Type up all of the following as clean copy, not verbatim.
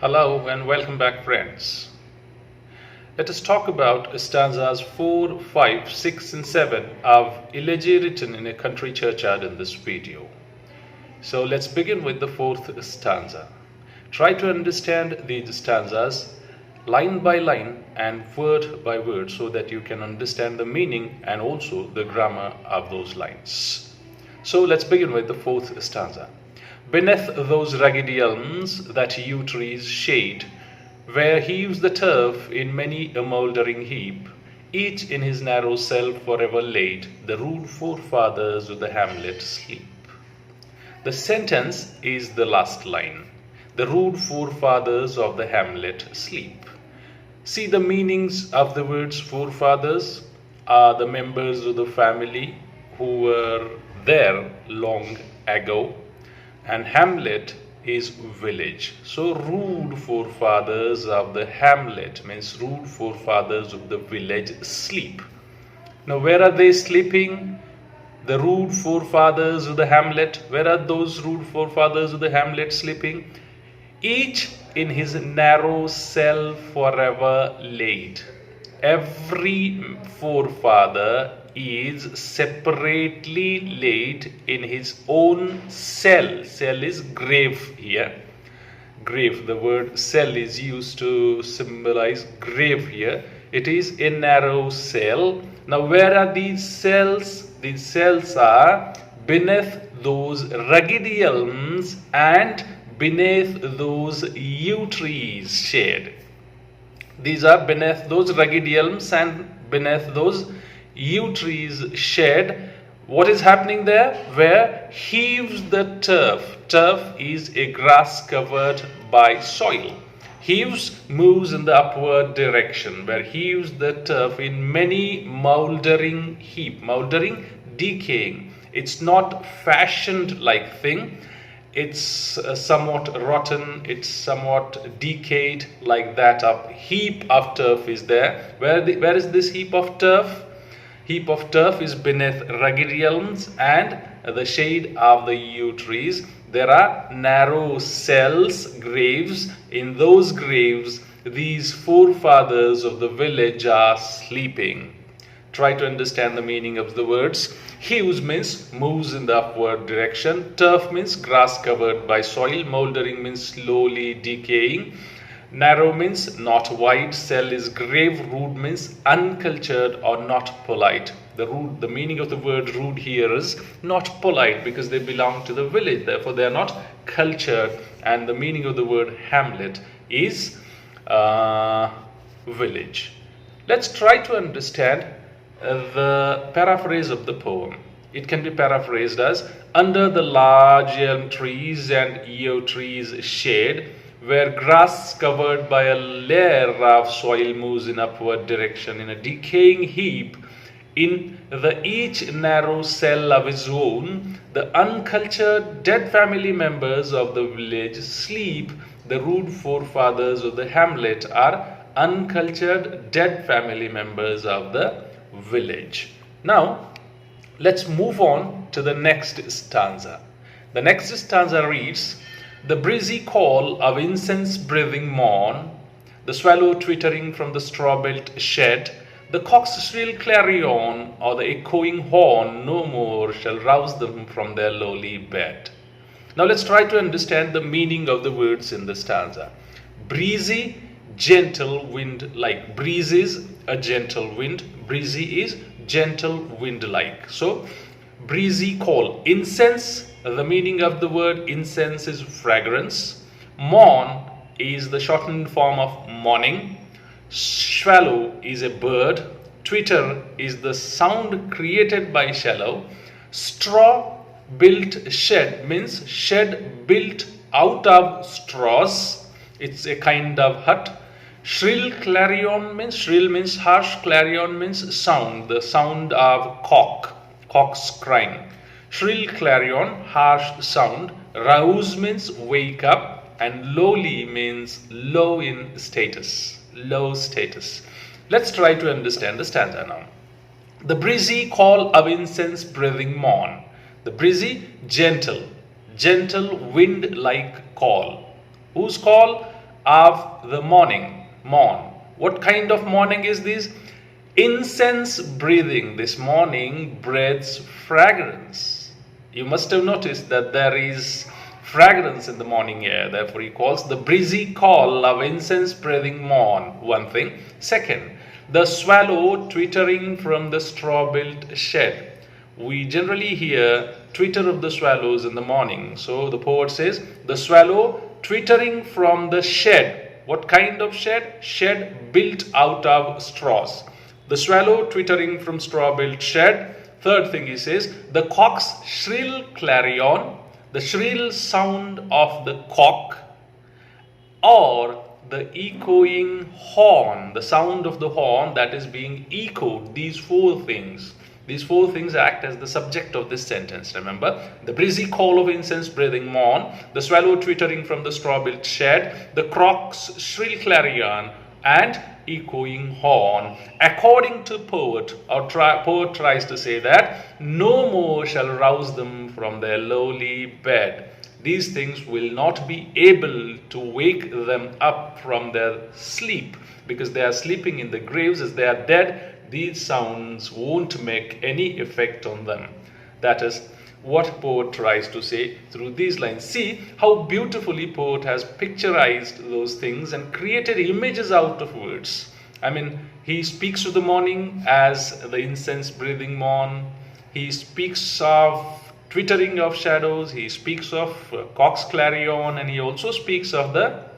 Hello and welcome back, friends. Let us talk about stanzas 4, 5, 6 and 7 of Elegy Written in a Country Churchyard in this video. So let's begin with the fourth stanza. Try to understand these stanzas line by line and word by word so that you can understand the meaning and also the grammar of those lines. So let's begin with the fourth stanza. Beneath those rugged elms that yew trees shade, where heaves the turf in many a mouldering heap, each in his narrow cell forever laid, the rude forefathers of the hamlet sleep. The sentence is the last line. The rude forefathers of the hamlet sleep. See, the meanings of the words forefathers are the members of the family who were there long ago, and hamlet is village. So rude forefathers of the hamlet means rude forefathers of the village sleep. Now where are they sleeping? The rude forefathers of the hamlet. Where are those rude forefathers of the hamlet sleeping? Each in his narrow cell forever laid. Every forefather is separately laid in his own cell. Cell is grave here. Grave, the word cell is used to symbolize grave here. It is a narrow cell. Now where are these cells? These cells are beneath those rugged elms and beneath those yew trees shade. These are beneath those rugged elms and beneath those yew trees shed. What is happening there? Where heaves the turf. Turf is a grass covered by soil. Heaves moves in the upward direction. Where heaves the turf in many mouldering heap. Mouldering, decaying. It's not fashioned like thing. It's somewhat rotten, it's somewhat decayed like that. A heap of turf is there. Where is this heap of turf? Heap of turf is beneath rugged elms and the shade of the yew trees. There are narrow cells, graves. In those graves, these forefathers of the village are sleeping. Try to understand the meaning of the words. Heaves means moves in the upward direction. Turf means grass covered by soil. Mouldering means slowly decaying. Narrow means not wide. Cell is grave. Rude means uncultured or not polite. The meaning of the word rude here is not polite because they belong to the village. Therefore, they are not cultured. And the meaning of the word hamlet is village. Let's try to understand the paraphrase of the poem. It can be paraphrased as, under the large elm trees and yew trees shade, where grass covered by a layer of soil moves in upward direction in a decaying heap, in the each narrow cell of his own, the uncultured dead family members of the village sleep. The rude forefathers of the hamlet are uncultured dead family members of the village. Now let's move on to the next stanza. The next stanza reads, the breezy call of incense breathing morn, the swallow twittering from the straw-built shed, the cock's shrill clarion or the echoing horn no more shall rouse them from their lowly bed. Now let's try to understand the meaning of the words in the stanza. Breezy, gentle wind like. Breeze is a gentle wind. Breezy is gentle wind like. So breezy call. Incense, the meaning of the word incense is fragrance. Morn is the shortened form of morning. Swallow is a bird. Twitter is the sound created by swallow. Straw built shed means shed built out of straws. It's a kind of hut. Shrill clarion means harsh. Clarion means sound, the sound of cock's crying. Shrill clarion, harsh sound. Rouse means wake up, and lowly means low in status, low status. Let's try to understand the stanza now. The breezy call of incense breathing morn. The breezy, gentle wind like call. Whose call? of the morning. Morn. What kind of morning is this? Incense breathing. This morning breathes fragrance. You must have noticed that there is fragrance in the morning air. Therefore, he calls the breezy call of incense breathing morn. One thing. Second, the swallow twittering from the straw-built shed. We generally hear twitter of the swallows in the morning. So the poet says, the swallow twittering from the shed. What kind of shed? Shed built out of straws. The swallow twittering from straw-built shed. Third thing he says, the cock's shrill clarion, the shrill sound of the cock, or the echoing horn, the sound of the horn that is being echoed. These four things act as the subject of this sentence. Remember, the breezy call of incense breathing morn, the swallow twittering from the straw-built shed, the cock's shrill clarion, and echoing horn. According to poet, poet tries to say that no more shall rouse them from their lowly bed. These things will not be able to wake them up from their sleep, because they are sleeping in the graves as they are dead. These sounds won't make any effect on them. That is what poet tries to say through these lines. See how beautifully poet has picturized those things and created images out of words. I mean, he speaks of the morning as the incense breathing morn. He speaks of twittering of shadows. He speaks of cock's clarion, and he also speaks of the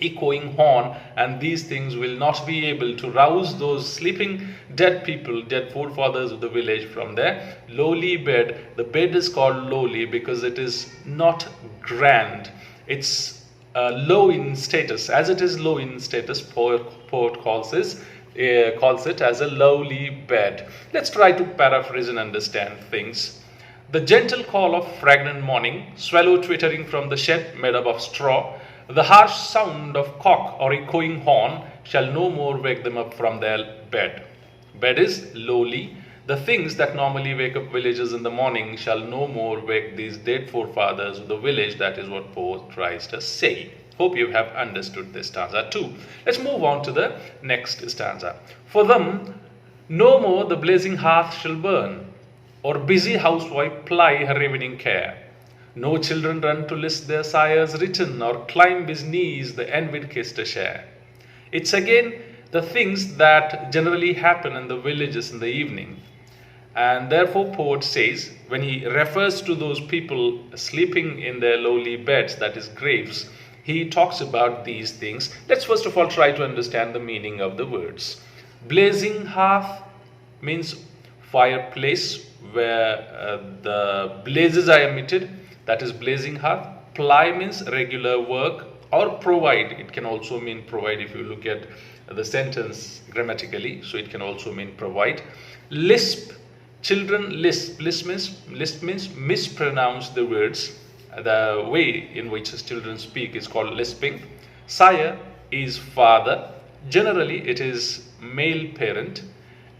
echoing horn. And these things will not be able to rouse those sleeping dead people, dead forefathers of the village, from their lowly bed. The bed is called lowly because it is not grand. It's low in status. As it is low in status, poet calls it as a lowly bed. Let's try to paraphrase and understand things. The gentle call of fragrant morning, swallow twittering from the shed made up of straw, the harsh sound of cock or echoing horn shall no more wake them up from their bed. Bed is lowly. The things that normally wake up villagers in the morning shall no more wake these dead forefathers of the village. That is what poet tries to say. Hope you have understood this stanza too. Let's move on to the next stanza. For them, no more the blazing hearth shall burn, or busy housewife ply her evening care. No children run to list their sire's written, or climb his knees the envied kiss to share. It's again the things that generally happen in the villages in the evening. And therefore poet says, when he refers to those people sleeping in their lowly beds, that is graves, he talks about these things. Let's first of all try to understand the meaning of the words. Blazing hearth means fireplace where the blazes are emitted. That is blazing hearth. Ply means regular work, or provide. It can also mean provide if you look at the sentence grammatically. So it can also mean provide. Lisp. Children lisp. Lisp means mispronounce the words. The way in which children speak is called lisping. Sire is father. Generally it is male parent.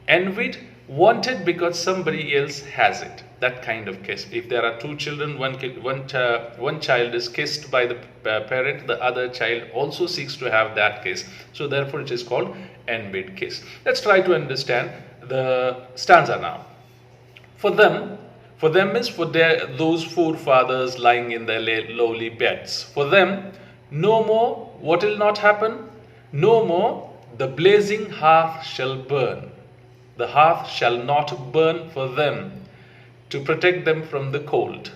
Envied, wanted because somebody else has it. That kind of kiss. If there are two children, one child is kissed by the parent, the other child also seeks to have that kiss. So therefore it is called envied kiss. Let's try to understand the stanza now. For them means for those forefathers lying in their lowly beds. For them, no more, what will not happen? No more, the blazing hearth shall burn. The hearth shall not burn for them, to protect them from the cold.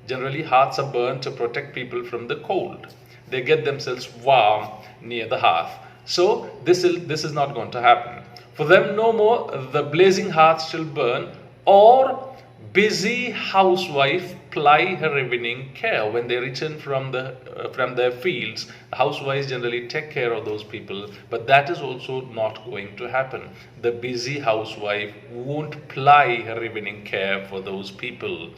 Generally, hearths are burned to protect people from the cold. They get themselves warm near the hearth. So this is not going to happen. For them, no more the blazing hearth shall burn, or busy housewife ply her evening care. When they return from their fields, the housewives generally take care of those people, but that is also not going to happen. The busy housewife won't ply her evening care for those people.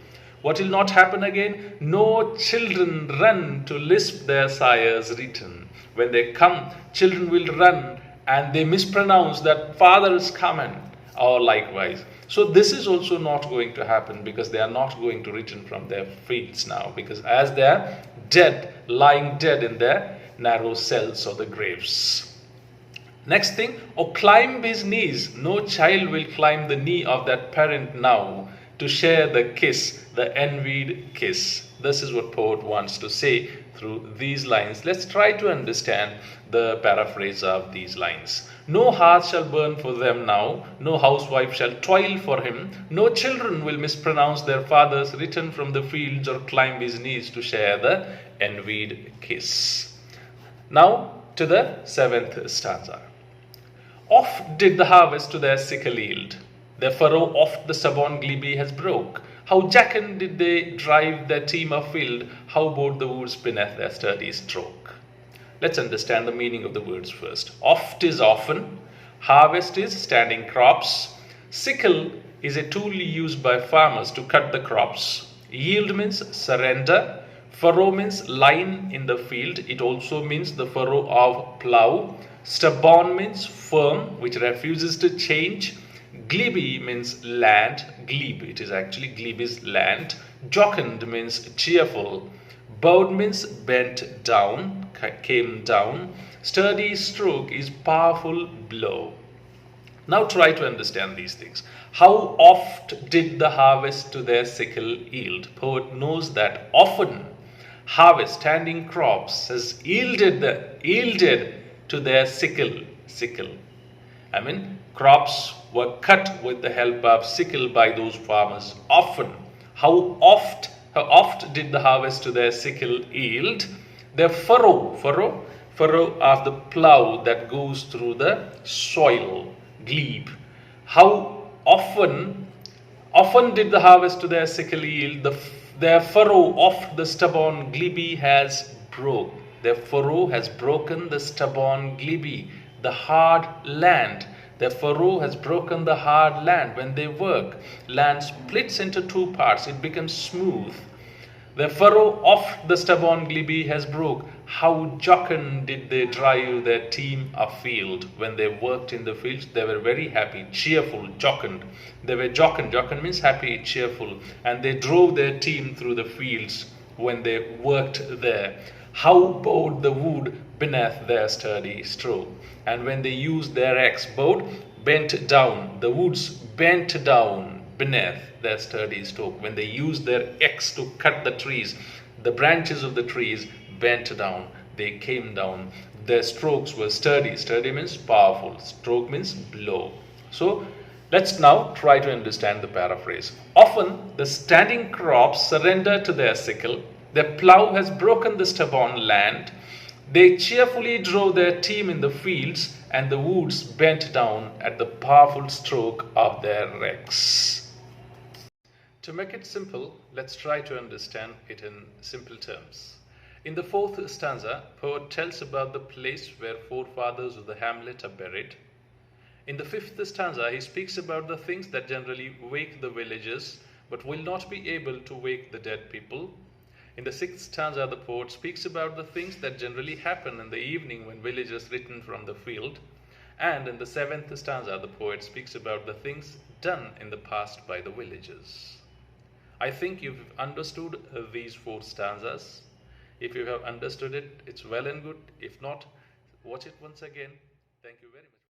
What will not happen again? No children run to lisp their sire's written. When they come, children will run and they mispronounce that father is coming, or likewise. So this is also not going to happen, because they are not going to return from their fields now, because as they are dead, lying dead in their narrow cells or the graves. Next thing, or climb his knees. No child will climb the knee of that parent now to share the kiss, the envied kiss. This is what poet wants to say through these lines. Let's try to understand the paraphrase of these lines. No hearth shall burn for them now, no housewife shall toil for him, no children will mispronounce their fathers written from the fields or climb his knees to share the envied kiss. Now to the 7th stanza. Oft did the harvest to their sickle yield, their furrow oft the stubborn glebe has broke. How jocund did they drive their team afield, how bowed the woods beneath their sturdy stroke. Let's understand the meaning of the words first. Oft is often, harvest is standing crops, sickle is a tool used by farmers to cut the crops, yield means surrender, furrow means line in the field, it also means the furrow of plough, stubborn means firm, which refuses to change, glebe means land, glebe, it is actually glebe is land, jocund means cheerful, bowed means bent down, came down, sturdy stroke is powerful blow. Now try to understand these things. How oft did the harvest to their sickle yield? Poet knows that often harvest, standing crops, has yielded to their sickle. I mean, crops were cut with the help of sickle by those farmers often. How oft did the harvest to their sickle yield? Their furrow of the plough that goes through the soil, glebe. How often did the harvest to their sickle yield? Their furrow of the stubborn glebe has broke. Their furrow has broken the stubborn glebe, the hard land. Their furrow has broken the hard land. When they work, land splits into two parts. It becomes smooth. The furrow of the stubborn glebe has broke. How jocund did they drive their team afield. When they worked in the fields, they were very happy, cheerful, jocund. They were jocund. Jocund means happy, cheerful. And they drove their team through the fields when they worked there. How bowed the wood beneath their sturdy stroke. And when they used their axe, bowed, bent down. The woods bent down beneath their sturdy stroke. When they used their axe to cut the trees, the branches of the trees bent down. They came down. Their strokes were sturdy. Sturdy means powerful. Stroke means blow. So let's now try to understand the paraphrase. Often the standing crops surrender to their sickle. Their plough has broken the stubborn land. They cheerfully drove their team in the fields, and the woods bent down at the powerful stroke of their axe. To make it simple, let's try to understand it in simple terms. In the 4th stanza, poet tells about the place where forefathers of the hamlet are buried. In the 5th stanza, he speaks about the things that generally wake the villagers, but will not be able to wake the dead people. In the 6th stanza, the poet speaks about the things that generally happen in the evening when villagers return from the field. And in the 7th stanza, the poet speaks about the things done in the past by the villagers. I think you've understood these 4 stanzas. If you have understood it, it's well and good. If not, watch it once again. Thank you very much.